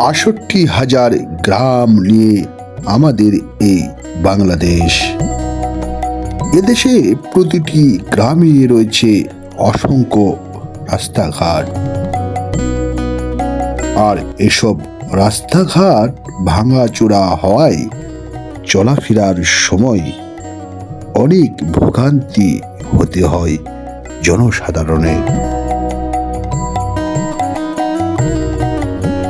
৬৮,০০০ গ্রাম নিয়ে আমাদের এই বাংলাদেশ। এদেশে প্রতিটি গ্রামে রয়েছে অসংখ্য রাস্তাঘাট, আর এসব রাস্তাঘাট ভাঙাচোরা হওয়ায় চলাফেরার সময় অনেক ভোগান্তি হতে হয় জনসাধারণের।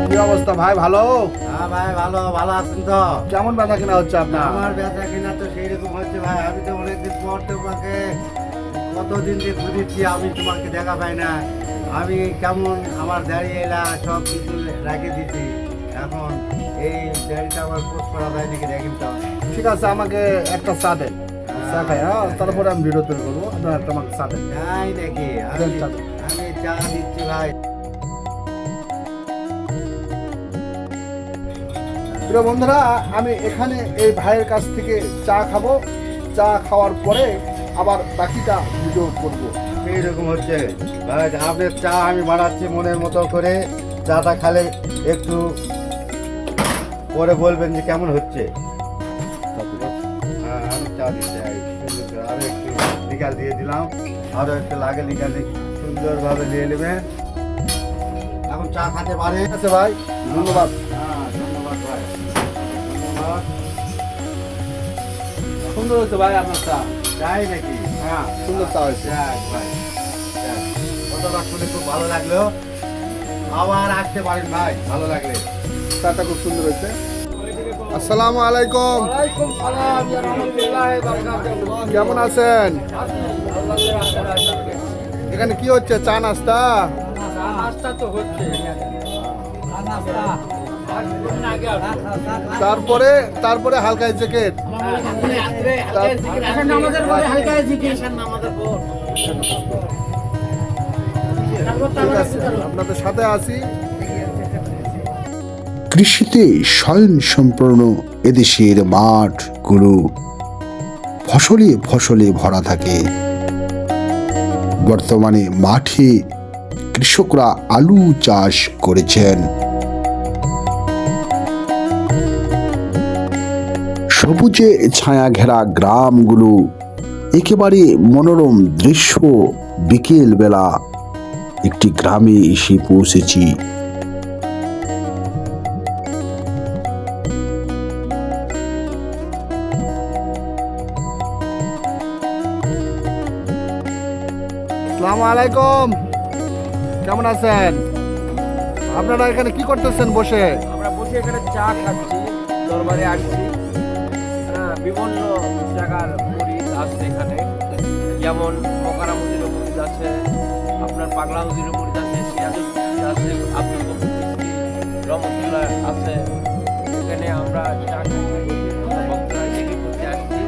কি অবস্থা ভাই, ভালো? হ্যাঁ ভাই, ভালো ভালো আছেন তো? কেমন বেচা কিনা হচ্ছে আপনার? আমার বেচা কিনা তো সেই রকম হচ্ছে ভাই। আমি তো অনেকদিন পর তোমাকে কতদিন দিয়ে খুঁজেছি, আমি তোমাকে দেখা পাই না। আমি কেমন আমার দাঁড়িয়ে এলা সব কিছু রেখে দিচ্ছি। এখন এই দাড়িটা আমার পোস্ট করা যায় নাকি দেখেন তো। ঠিক আছে, আমাকে একটা চা দেন, চা খাই, হ্যাঁ তারপরে আমি ভিডিও তৈরি করবো। আপনার একটা আমাকে চা দেন। তাই নাকি? দেন চা দেন। আমি চা দিচ্ছি ভাই। প্রিয় বন্ধুরা, আমি এখানে এই ভাইয়ের কাছ থেকে চা খাবো। চা খাওয়ার পরে আবার বাকিটা ভিডিও করবো। এইরকম হচ্ছে ভাই, আপনার চা আমি বানাচ্ছি মনের মতো করে। চাটা খালে একটু পরে বলবেন যে কেমন হচ্ছে। হ্যাঁ, আমি চা দিতে সুন্দর করে আরো একটু লিকাল দিয়ে দিলাম, আরো একটু লাগে লিকাল সুন্দরভাবে নিয়ে নেবেন। এখন চা খেতে পারে। ঠিক আছে ভাই, ধন্যবাদ। হ্যাঁ, ধন্যবাদ ভাই, ধন্যবাদ। সুন্দর হচ্ছে ভাই আপনার চা। তাই নাকি? হ্যাঁ, সুন্দর চা হয়েছে। যাক ভাই, যাক। কথাটা শুনে খুব ভালো লাগলো। আবার আসতে পারেন ভাই, ভালো লাগলে। চাটা খুব সুন্দর হয়েছে। আসসালামু আলাইকুম। কেমন আছেন? এখানে কি হচ্ছে? চা নাস্তা? তারপরে তারপরে হালকা জ্যাকেট। ঠিক আছে, আপনাদের সাথে আছি। কৃষিতে স্বয়ংসম্পূর্ণ এদেশের মাঠগুলো ফসলে ফসলে ভরা থাকে। বর্তমানে মাঠে কৃষকরা আলু চাষ করেছেন। সবুজে ছায়া ঘেরা গ্রামগুলো একেবারে মনোরম দৃশ্য। বিকেল বেলা একটি গ্রামে এসে পৌঁছেছি। আসসালামু আলাইকুম, কেমন আছেন? আপনারা এখানে কি করতেছেন বসে? আমরা বসে এখানে চা খাচ্ছি, দরবারে আসছি। হ্যাঁ, বিভিন্ন জায়গার মরিচ আছে এখানে, যেমন মকারা মসজিদের মরিচ আছে, আপনার পাগলা মসজিদের মরিচ আছে, সিরাজুল মসজিদ আছে, আব্দুল কবির মিস্ত্রি রহমতুল্লাহ আছে। এখানে আমরা চা খাচ্ছি, ভক্তরা এদিকে করতে আসছি।